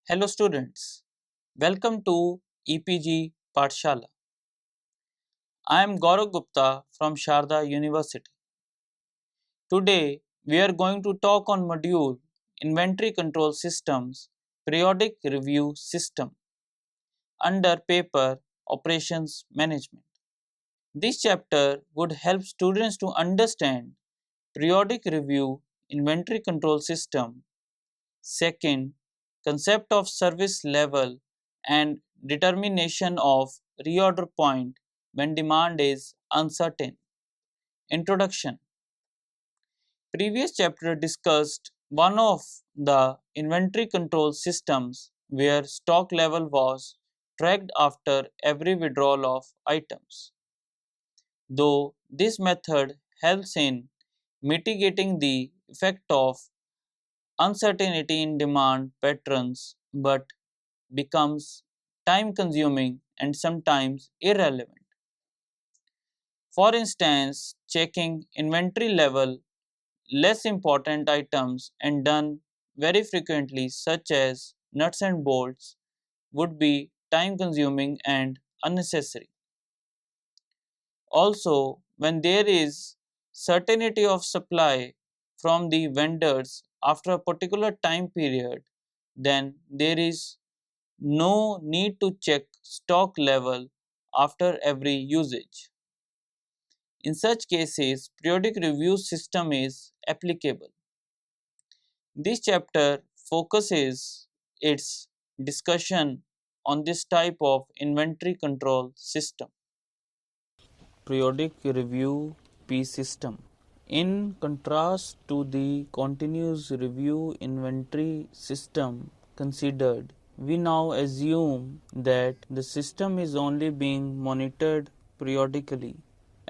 Hello students, welcome to EPG Pathshala. I am Gaurav Gupta from Sharda University. Today we are going to talk on module Inventory Control Systems Periodic Review System under paper Operations Management. This chapter would help students to understand periodic review inventory control system. Second, concept of service level and determination of reorder point when demand is uncertain. Introduction. Previous chapter discussed one of the inventory control systems where stock level was tracked after every withdrawal of items. Though this method helps in mitigating the effect of uncertainty in demand patterns but becomes time consuming and sometimes irrelevant. For instance, checking inventory level less important items and done very frequently such as nuts and bolts would be time consuming and unnecessary. Also, when there is certainty of supply from the vendors after a particular time period, then there is no need to check stock level after every usage. In such cases, periodic review system is applicable. This chapter focuses its discussion on this type of inventory control system. Periodic review P system. In contrast to the continuous review inventory system considered, we now assume that the system is only being monitored periodically.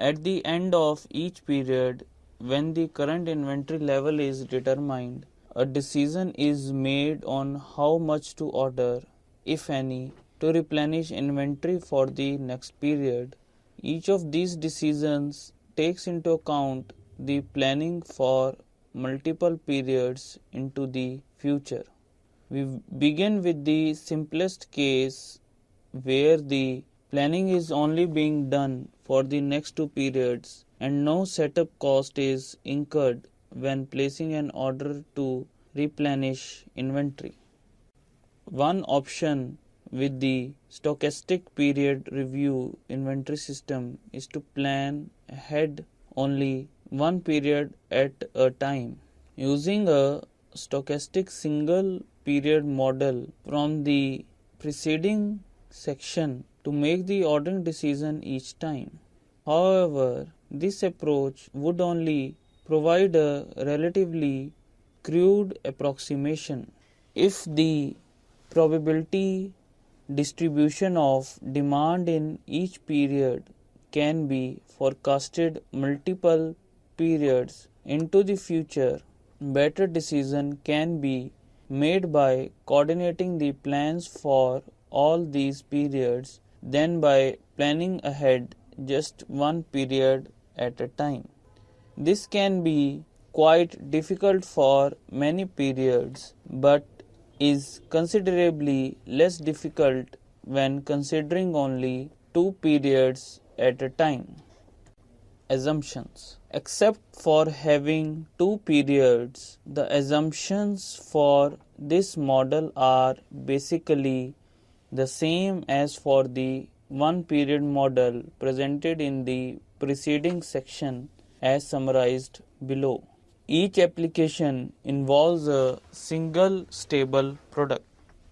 At the end of each period, when the current inventory level is determined, a decision is made on how much to order, if any, to replenish inventory for the next period. Each of these decisions takes into account the planning for multiple periods into the future. We begin with the simplest case where the planning is only being done for the next two periods and no setup cost is incurred when placing an order to replenish inventory. One option with the stochastic period review inventory system is to plan ahead only one period at a time. Using a stochastic single period model from the preceding section to make the ordering decision each time. However, this approach would only provide a relatively crude approximation. If the probability distribution of demand in each period can be forecasted multiple periods into the future, better decision can be made by coordinating the plans for all these periods than by planning ahead just one period at a time. This can be quite difficult for many periods, but is considerably less difficult when considering only two periods at a time. Assumptions. Except for having two periods, the assumptions for this model are basically the same as for the one period model presented in the preceding section as summarized below. Each application involves a single stable product.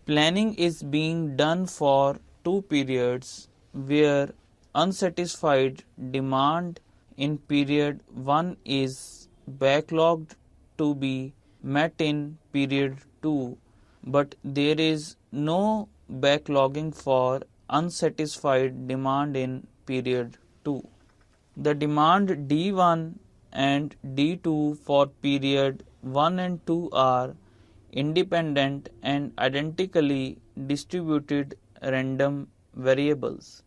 Planning is being done for two periods where unsatisfied demand in period 1 is backlogged to be met in period 2, but there is no backlogging for unsatisfied demand in period 2. The demand D1 and D2 for period 1 and 2 are independent and identically distributed random variables.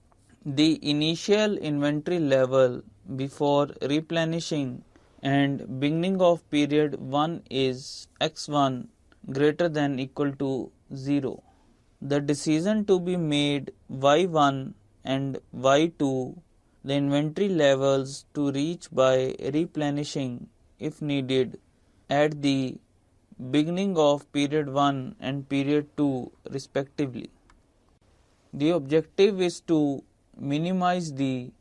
The initial inventory level before replenishing and beginning of period 1 is x1 greater than equal to 0. the decision to be made Y1 and Y2, the inventory levels to reach by replenishing if needed at the beginning of period 1 and period 2 respectively. The objective is to minimize the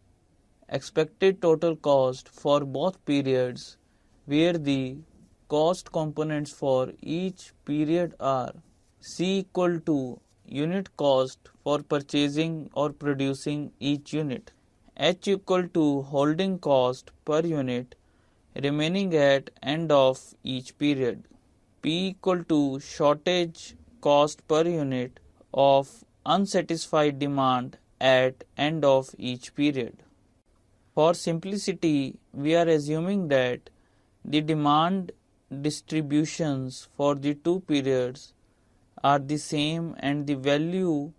expected total cost for both periods, where the cost components for each period are C equal to unit cost for purchasing or producing each unit, H equal to holding cost per unit remaining at end of each period, P equal to shortage cost per unit of unsatisfied demand at end of each period. For simplicity, we are assuming that the demand distributions for the two periods are the same and the value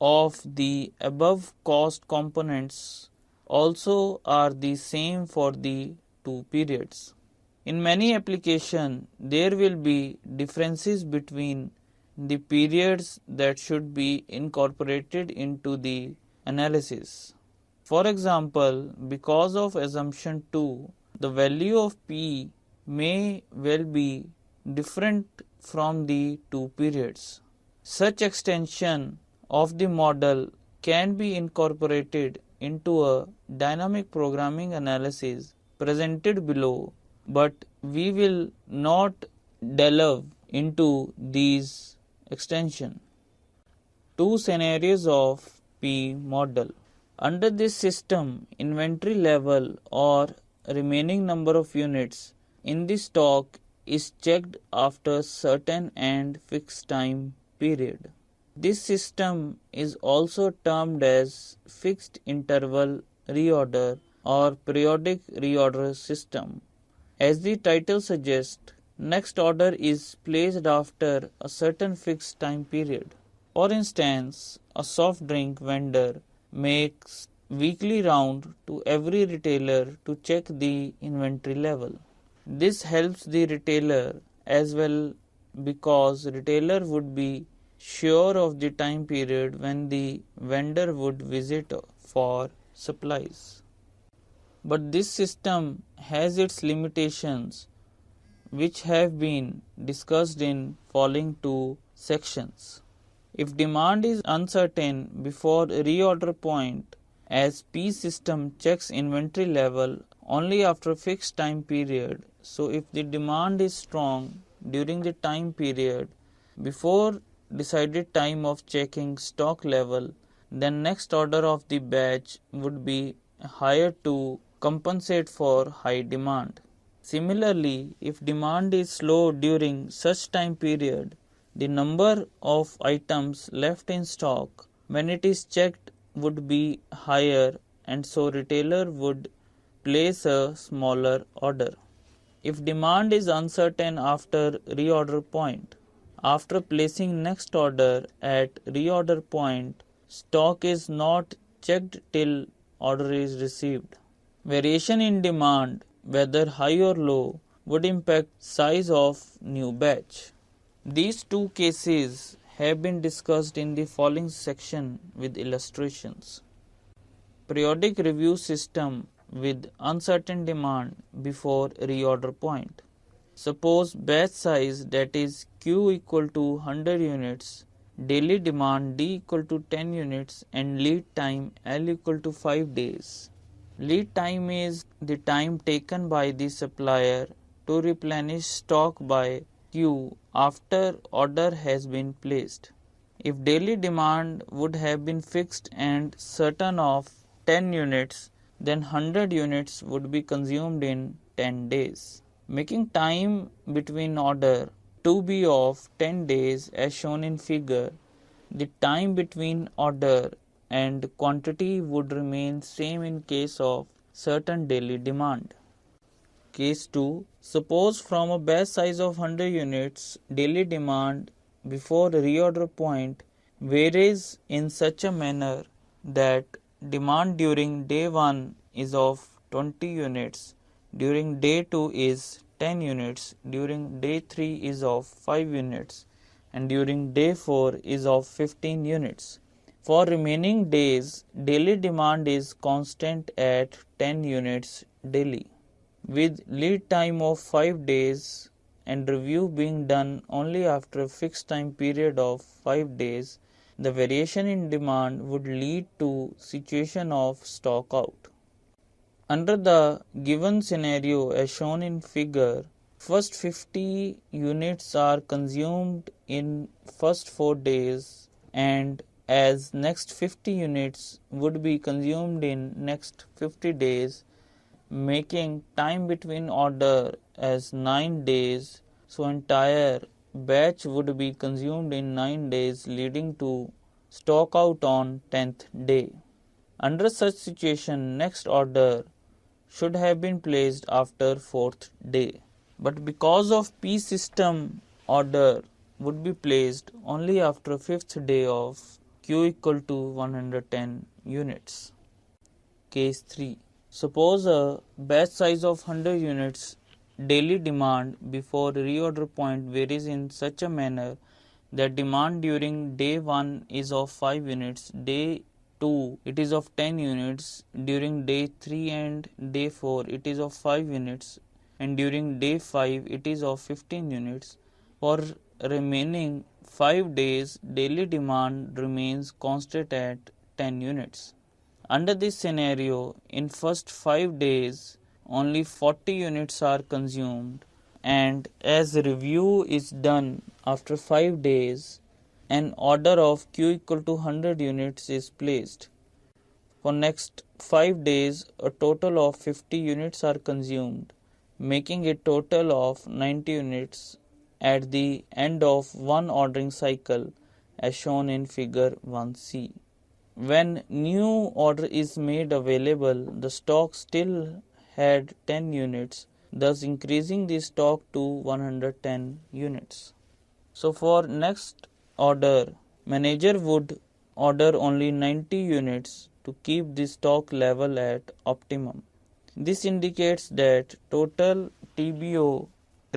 of the above cost components also are the same for the two periods. In many applications, there will be differences between the periods that should be incorporated into the analysis. For example, because of assumption 2, the value of P may well be different from the two periods. Such extension of the model can be incorporated into a dynamic programming analysis presented below, but we will not delve into these extensions. Two scenarios of P model. Under this system, inventory level or remaining number of units in the stock is checked after certain and fixed time period. This system is also termed as fixed interval reorder or periodic reorder system. As the title suggests, next order is placed after a certain fixed time period. For instance, a soft drink vendor makes weekly round to every retailer to check the inventory level. This helps the retailer as well because retailer would be sure of the time period when the vendor would visit for supplies. But this system has its limitations, which have been discussed in following two sections. If demand is uncertain before reorder point, as P system checks inventory level only after fixed time period, so if the demand is strong during the time period before decided time of checking stock level, then next order of the batch would be higher to compensate for high demand. Similarly, if demand is slow during such time period, the number of items left in stock when it is checked would be higher, and so retailer would place a smaller order. If demand is uncertain after reorder point, after placing next order at reorder point, stock is not checked till order is received. Variation in demand, whether high or low, would impact size of new batch. These two cases have been discussed in the following section with illustrations. Periodic review system with uncertain demand before reorder point. Suppose batch size, that is Q equal to 100 units, daily demand D equal to 10 units and lead time L equal to 5 days. Lead time is the time taken by the supplier to replenish stock by Q after order has been placed. If daily demand would have been fixed and certain of 10 units, then 100 units would be consumed in 10 days, making time between order to be of 10 days as shown in figure. The time between order and quantity would remain same in case of certain daily demand. Case 2. Suppose from a batch size of 100 units, daily demand before reorder point varies in such a manner that demand during day 1 is of 20 units, during day 2 is 10 units, during day 3 is of 5 units, and during day 4 is of 15 units. For remaining days, daily demand is constant at 10 units daily, with lead time of 5 days and review being done only after a fixed time period of 5 days. The variation in demand would lead to situation of stock out. Under the given scenario as shown in figure, first 50 units are consumed in first 4 days, and as next 50 units would be consumed in next 50 days, making time between order as 9 days. So entire batch would be consumed in 9 days, leading to stock out on 10th day. Under such situation, next order should have been placed after 4th day. But because of P system, order would be placed only after 5th day of Q equal to 110 units. Case 3. Suppose a batch size of 100 units. Daily demand before reorder point varies in such a manner that demand during day 1 is of 5 units, day 2 it is of 10 units, during day 3 and day 4 it is of 5 units, and during day 5 it is of 15 units. For remaining 5 days, daily demand remains constant at 10 units. Under this scenario, in first 5 days, only 40 units are consumed, and as review is done after 5 days, an order of Q equal to 100 units is placed. For next 5 days, a total of 50 units are consumed, making a total of 90 units at the end of one ordering cycle as shown in figure 1c. When new order is made available, the stock still had 10 units, thus increasing the stock to 110 units. So for next order, manager would order only 90 units to keep the stock level at optimum. This indicates that total TBO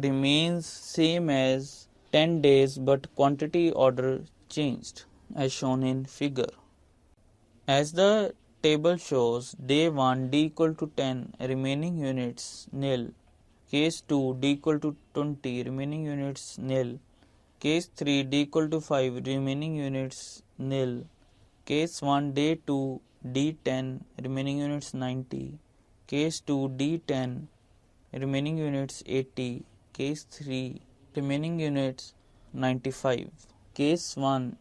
remains same as 10 days, but quantity order changed as shown in figure. As the table shows, day 1 d equal to 10, remaining units nil. Case 2 d equal to 20, remaining units nil. Case 3 d equal to 5, remaining units nil. Case 1 day 2 d10, remaining units 90. Case 2 d10, remaining units 80. Case 3 remaining units 95. Case 1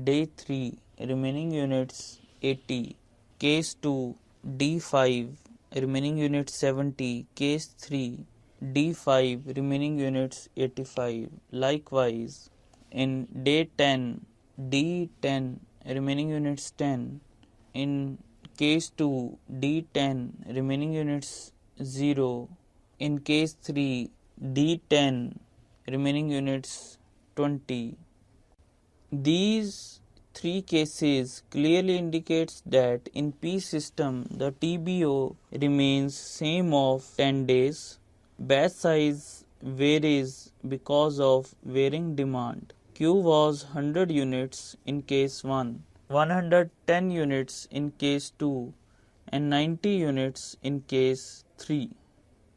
day 3, remaining units 80. Case 2 D5, remaining units 70. Case 3 D5, remaining units 85. Likewise, in day 10 D10, remaining units 10. In case 2 D10, remaining units 0. In case 3 D10, remaining units 20. These three cases clearly indicates that in P system the TBO remains same of 10 days. Batch size varies because of varying demand. Q was 100 units in case 1, 110 units in case 2, and 90 units in case 3.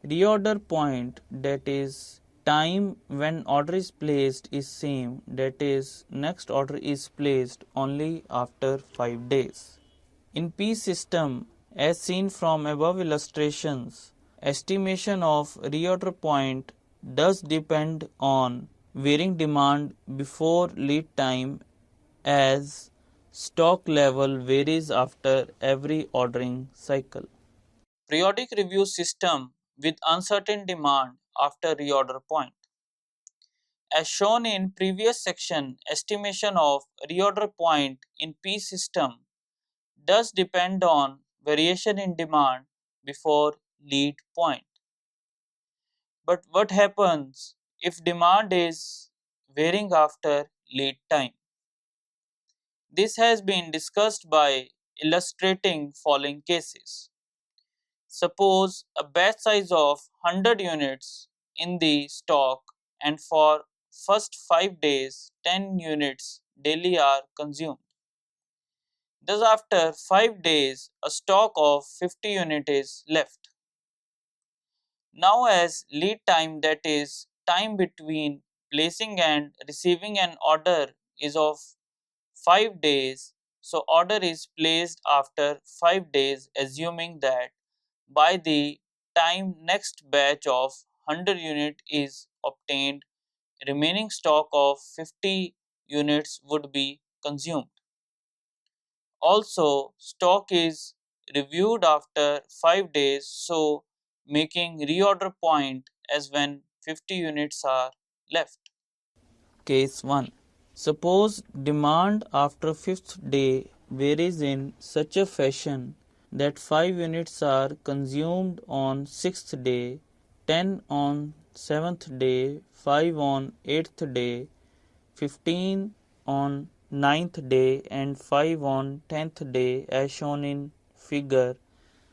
Reorder point, that is time when order is placed, is same, that is next order is placed only after 5 days. In P system, as seen from above illustrations, estimation of reorder point does depend on varying demand before lead time, as stock level varies after every ordering cycle. Periodic review system with uncertain demand after reorder point. As shown in previous section, estimation of reorder point in P system does depend on variation in demand before lead point. But what happens if demand is varying after lead time? This has been discussed by illustrating following cases. Suppose a batch size of 100 units in the stock, and for first 5 days 10 units daily are consumed. Thus after 5 days a stock of 50 units is left. Now as lead time, that is time between placing and receiving an order, is of 5 days, so order is placed after 5 days assuming that by the time next batch of 100 unit is obtained, remaining stock of 50 units would be consumed. Also, stock is reviewed after 5 days, so making reorder point as when 50 units are left. Case 1. Suppose demand after 5th day varies in such a fashion that 5 units are consumed on 6th day, 10 on 7th day, 5 on 8th day, 15 on 9th day and 5 on 10th day as shown in figure.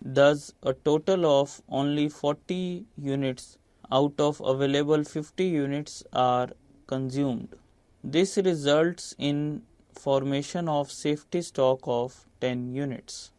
Thus, a total of only 40 units out of available 50 units are consumed. This results in formation of safety stock of 10 units.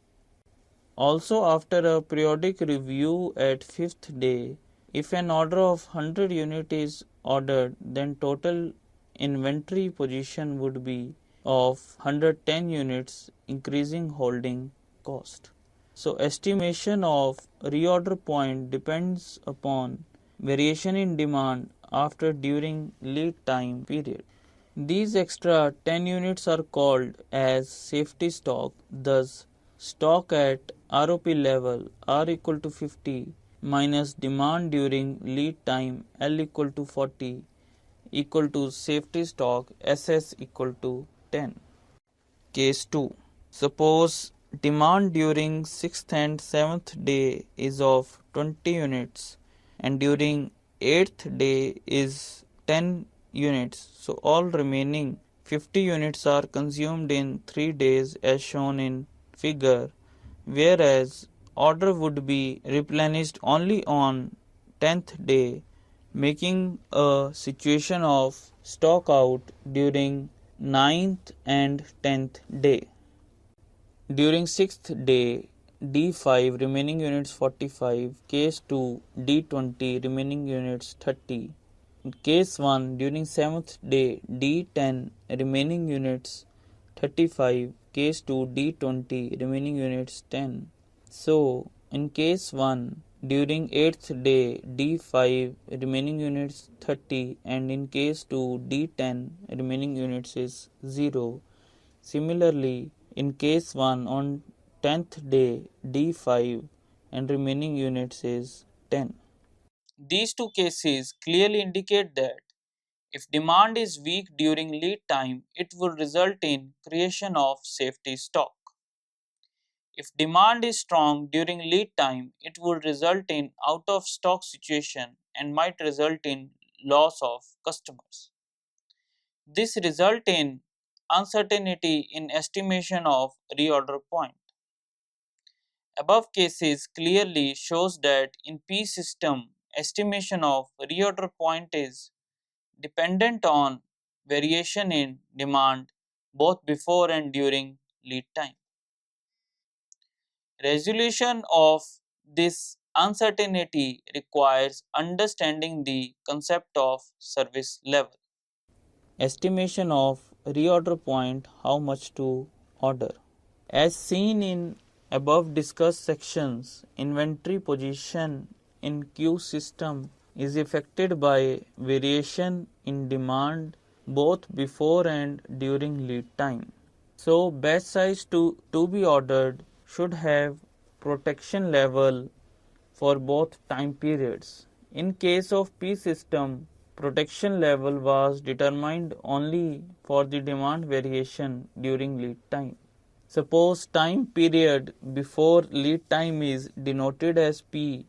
Also, after a periodic review at 5th day, if an order of 100 unit is ordered, then total inventory position would be of 110 units, increasing holding cost. So, estimation of reorder point depends upon variation in demand after during lead time period. These extra 10 units are called as safety stock. Thus, stock at ROP level R equal to 50 minus demand during lead time L equal to 40 equal to safety stock SS equal to 10. Case 2. Suppose demand during 6th and 7th day is of 20 units and during 8th day is 10 units. So all remaining 50 units are consumed in 3 days as shown in figure, whereas order would be replenished only on 10th day, making a situation of stock out during 9th and 10th day. During 6th day, D5 remaining units 45, case 2 D20 remaining units 30. In case 1 during 7th day, D10 remaining units 35, case 2 D20 remaining units 10. So, in case 1 during 8th day, D5 remaining units 30, and in case 2 D10 remaining units is 0. Similarly, in case 1 on 10th day, D5 and remaining units is 10. These two cases clearly indicate that if demand is weak during lead time, it will result in creation of safety stock. If demand is strong during lead time, it would result in out of stock situation and might result in loss of customers. This result in uncertainty in estimation of reorder point. Above cases clearly shows that in P system, estimation of reorder point is dependent on variation in demand both before and during lead time. Resolution of this uncertainty requires understanding the concept of service level. Estimation of reorder point, how much to order. As seen in above discussed sections, inventory position in Q system is affected by variation in demand both before and during lead time. So, batch size to be ordered should have protection level for both time periods. In case of P system, protection level was determined only for the demand variation during lead time. Suppose time period before lead time is denoted as P,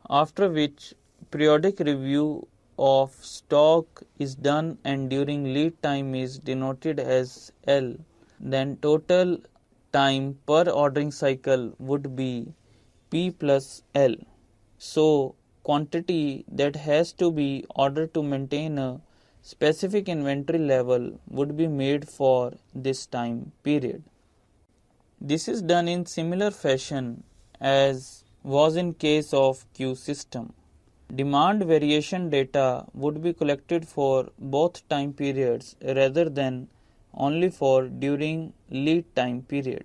after which periodic review of stock is done and during lead time is denoted as L, then total time per ordering cycle would be P plus L. So, quantity that has to be ordered to maintain a specific inventory level would be made for this time period. This is done in similar fashion as was in case of queue system. Demand variation data would be collected for both time periods rather than only for during lead time period.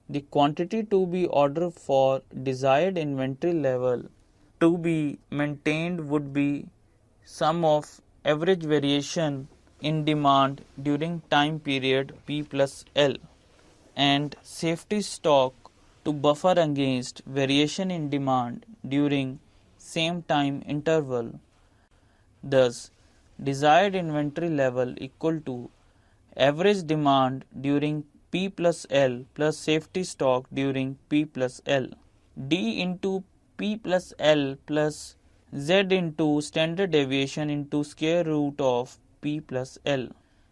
The quantity to be ordered for desired inventory level to be maintained would be sum of average variation in demand during time period P plus L and safety stock to buffer against variation in demand during same time interval. Thus, desired inventory level equal to average demand during P plus L plus safety stock during P plus L. D into P plus L plus Z into standard deviation into square root of P plus L,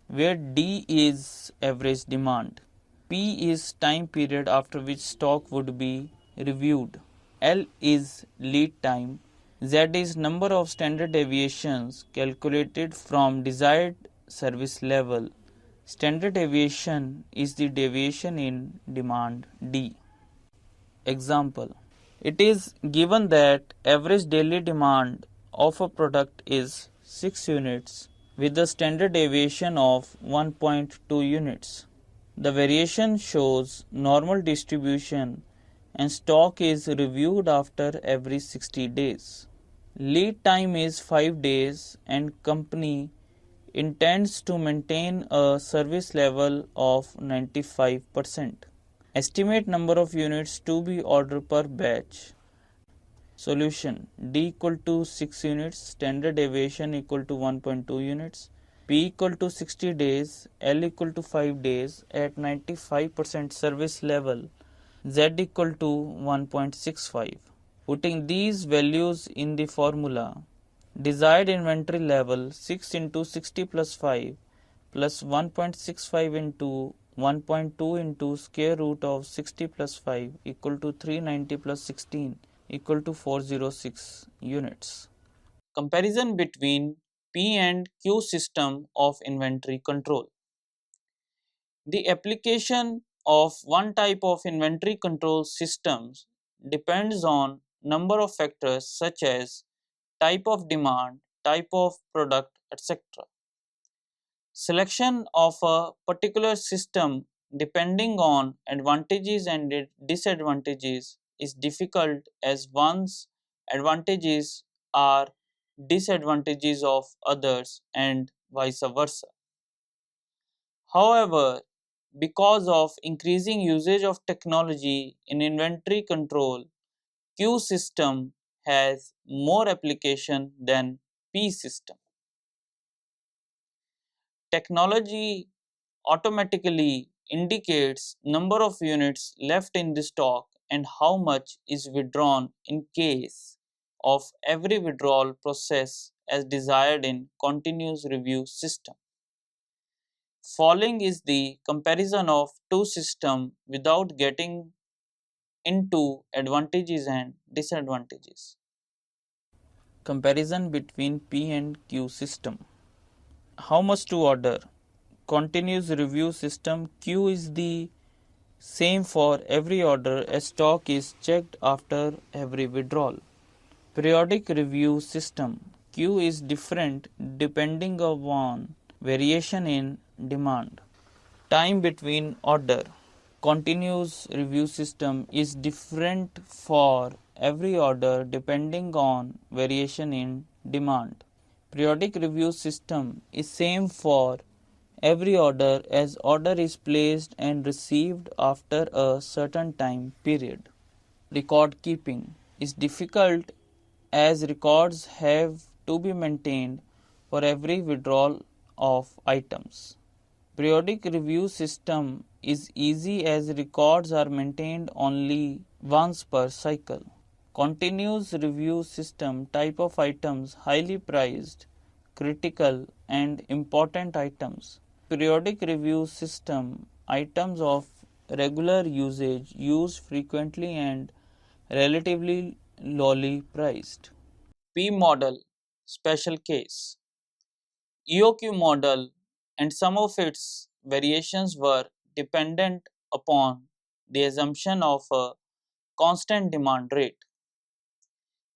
where D is average demand. P is time period after which stock would be reviewed. L is lead time. Z is number of standard deviations calculated from desired service level. Standard deviation is the deviation in demand D. Example: it is given that average daily demand of a product is 6 units with a standard deviation of 1.2 units. The variation shows normal distribution and stock is reviewed after every 60 days. Lead time is 5 days and company intends to maintain a service level of 95%. Estimate number of units to be ordered per batch. Solution: D equal to 6 units, standard deviation equal to 1.2 units, P equal to 60 days, L equal to 5 days at 95% service level, Z equal to 1.65. Putting these values in the formula, desired inventory level 6 into 60 plus 5 plus 1.65 into 1.2 into square root of 60 plus 5 equal to 390 plus 16 equal to 406 units. Comparison between P and Q system of inventory control. The application of one type of inventory control systems depends on number of factors such as type of demand, type of product, etc. Selection of a particular system depending on advantages and disadvantages is difficult as one's advantages are disadvantages of others and vice versa. However, because of increasing usage of technology in inventory control, Q system has more application than P system. Technology automatically indicates number of units left in the stock and how much is withdrawn in case of every withdrawal process as desired in continuous review system. Following is the comparison of two systems without getting into advantages and disadvantages. Comparison between P and Q system. How much to order? Continuous review system. Q is the same for every order as stock is checked after every withdrawal. Periodic review system. Q is different depending upon variation in demand. Time between order. Continuous review system is different for every order depending on variation in demand. Periodic review system is same for every order as order is placed and received after a certain time period. Record keeping is difficult as records have to be maintained for every withdrawal of items. Periodic review system is easy as records are maintained only once per cycle. Continuous review system type of items highly prized, critical and important items. Periodic review system items of regular usage used frequently and relatively lowly priced. P model special case. EOQ model and some of its variations were dependent upon the assumption of a constant demand rate.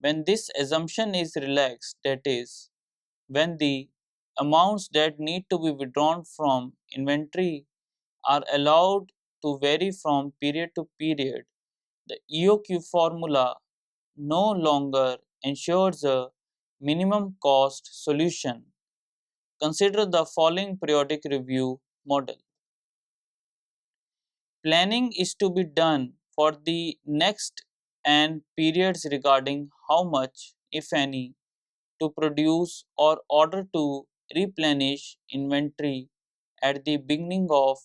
When this assumption is relaxed, that is, when the amounts that need to be withdrawn from inventory are allowed to vary from period to period, the EOQ formula no longer ensures a minimum cost solution. Consider the following periodic review model. Planning is to be done for the next n periods regarding how much, if any, to produce or order to replenish inventory at the beginning of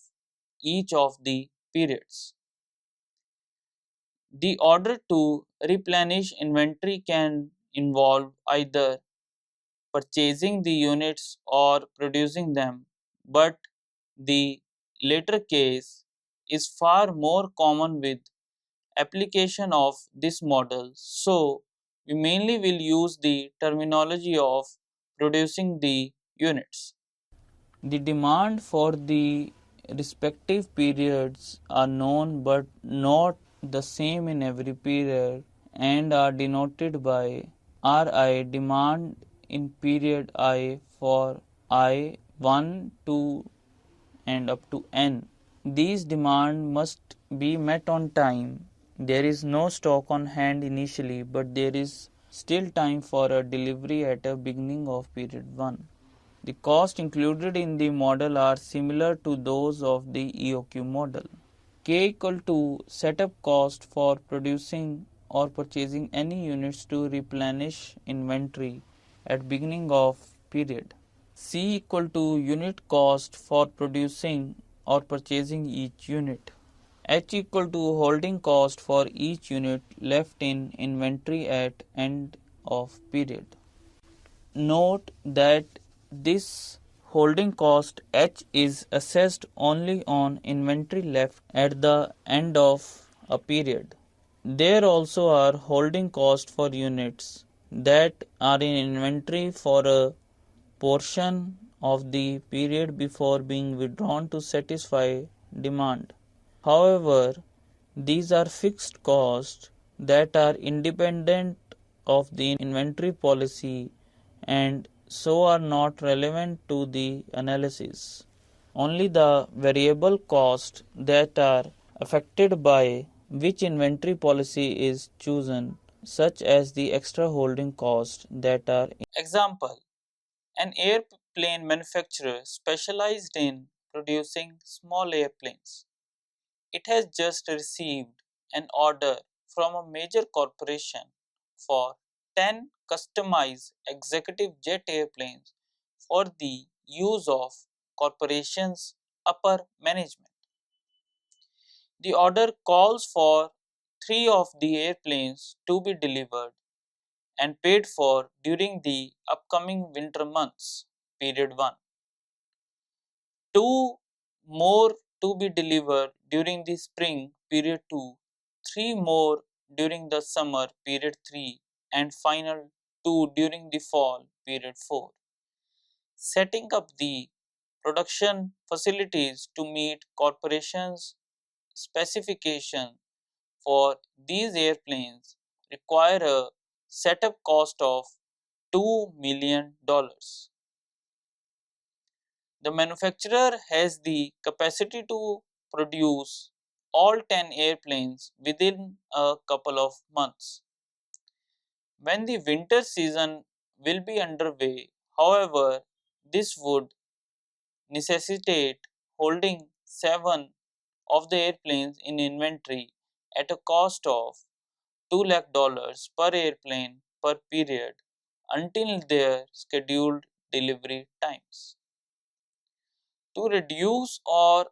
each of the periods. The order to replenish inventory can involve either purchasing the units or producing them, but the latter case is far more common with application of this model. So, we mainly will use the terminology of producing the units. The demand for the respective periods are known but not the same in every period and are denoted by Ri demand in period I for I 1, 2 and up to n. These demand must be met on time. There is no stock on hand initially, but there is still time for a delivery at the beginning of period 1. The costs included in the model are similar to those of the EOQ model. K equal to setup cost for producing or purchasing any units to replenish inventory at beginning of period. C equal to unit cost for producing or purchasing each unit. H equal to holding cost for each unit left in inventory at end of period. Note that this holding cost H is assessed only on inventory left at the end of a period. There also are holding costs for units that are in inventory for a portion of the period before being withdrawn to satisfy demand. However, these are fixed costs that are independent of the inventory policy and so are not relevant to the analysis. Only the variable costs that are affected by which inventory policy is chosen, such as the extra holding costs that are. Example: an airplane manufacturer specialized in producing small airplanes. It has just received an order from a major corporation for 10 customized executive jet airplanes for the use of corporation's upper management. The order calls for 3 of the airplanes to be delivered and paid for during the upcoming winter months, period 1. 2 more to be delivered during the spring, period 2, 3 more during the summer, period 3, and final 2 during the fall, period 4. Setting up the production facilities to meet corporations' specification for these airplanes require a setup cost of $2 million. The manufacturer has the capacity to produce all 10 airplanes within a couple of months. When the winter season will be underway, however, this would necessitate holding 7 of the airplanes in inventory at a cost of $2 lakh per airplane per period until their scheduled delivery times. To reduce or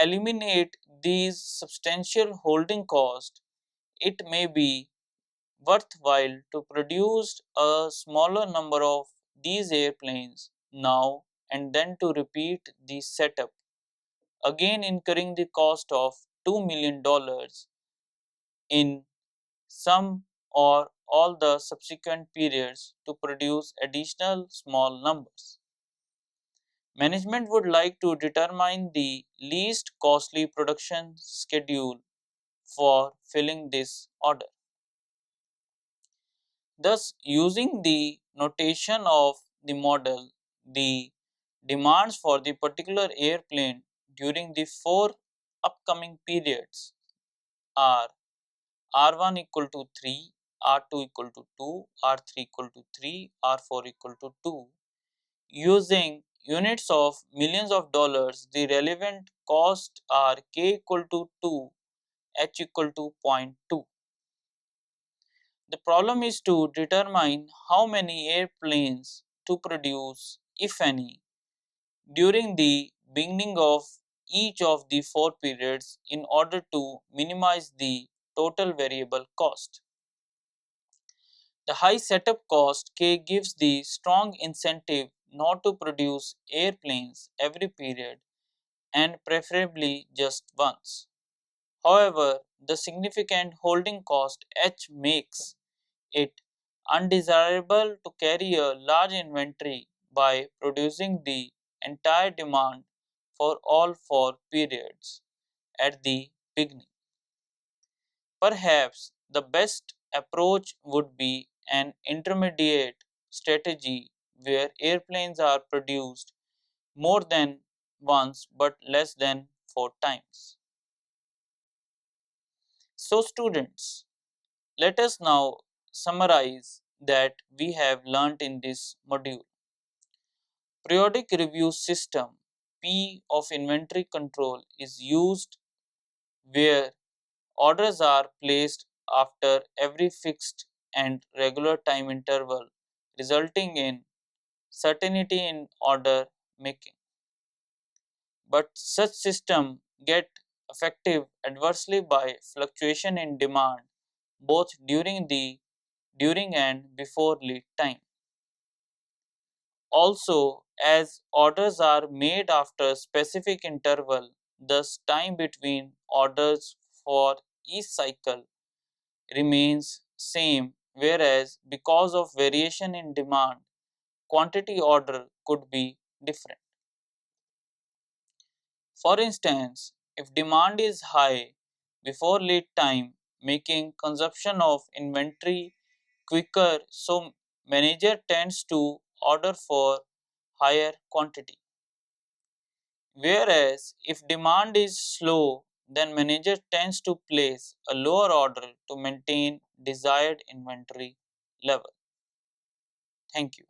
eliminate these substantial holding costs, it may be worthwhile to produce a smaller number of these airplanes now and then to repeat the setup, again incurring the cost of $2 million in some or all the subsequent periods to produce additional small numbers. Management would like to determine the least costly production schedule for filling this order. Thus, using the notation of the model, the demands for the particular airplane during the 4 upcoming periods are R1 equal to 3, R2 equal to 2, R3 equal to 3, R4 equal to 2. Using units of millions of dollars, the relevant costs are K equal to 2, H equal to zero point 0.2. The problem is to determine how many airplanes to produce, if any, during the beginning of each of the 4 periods in order to minimize the total variable cost. The high setup cost K gives the strong incentive not to produce airplanes every period and preferably just once. However, the significant holding cost H makes it undesirable to carry a large inventory by producing the entire demand for all 4 periods at the beginning. Perhaps the best approach would be an intermediate strategy where airplanes are produced more than once but less than 4 times. So students, let us now summarize that we have learnt in this module. Periodic review system P of inventory control is used where orders are placed after every fixed and regular time interval, resulting in certainty in order making. But such system get affected adversely by fluctuation in demand both during and before lead time. Also, as orders are made after specific interval, thus time between orders for each cycle remains same, whereas because of variation in demand, quantity order could be different. For instance, if demand is high before lead time, making consumption of inventory quicker, so manager tends to order for higher quantity. Whereas if demand is slow, then manager tends to place a lower order to maintain desired inventory level. Thank you.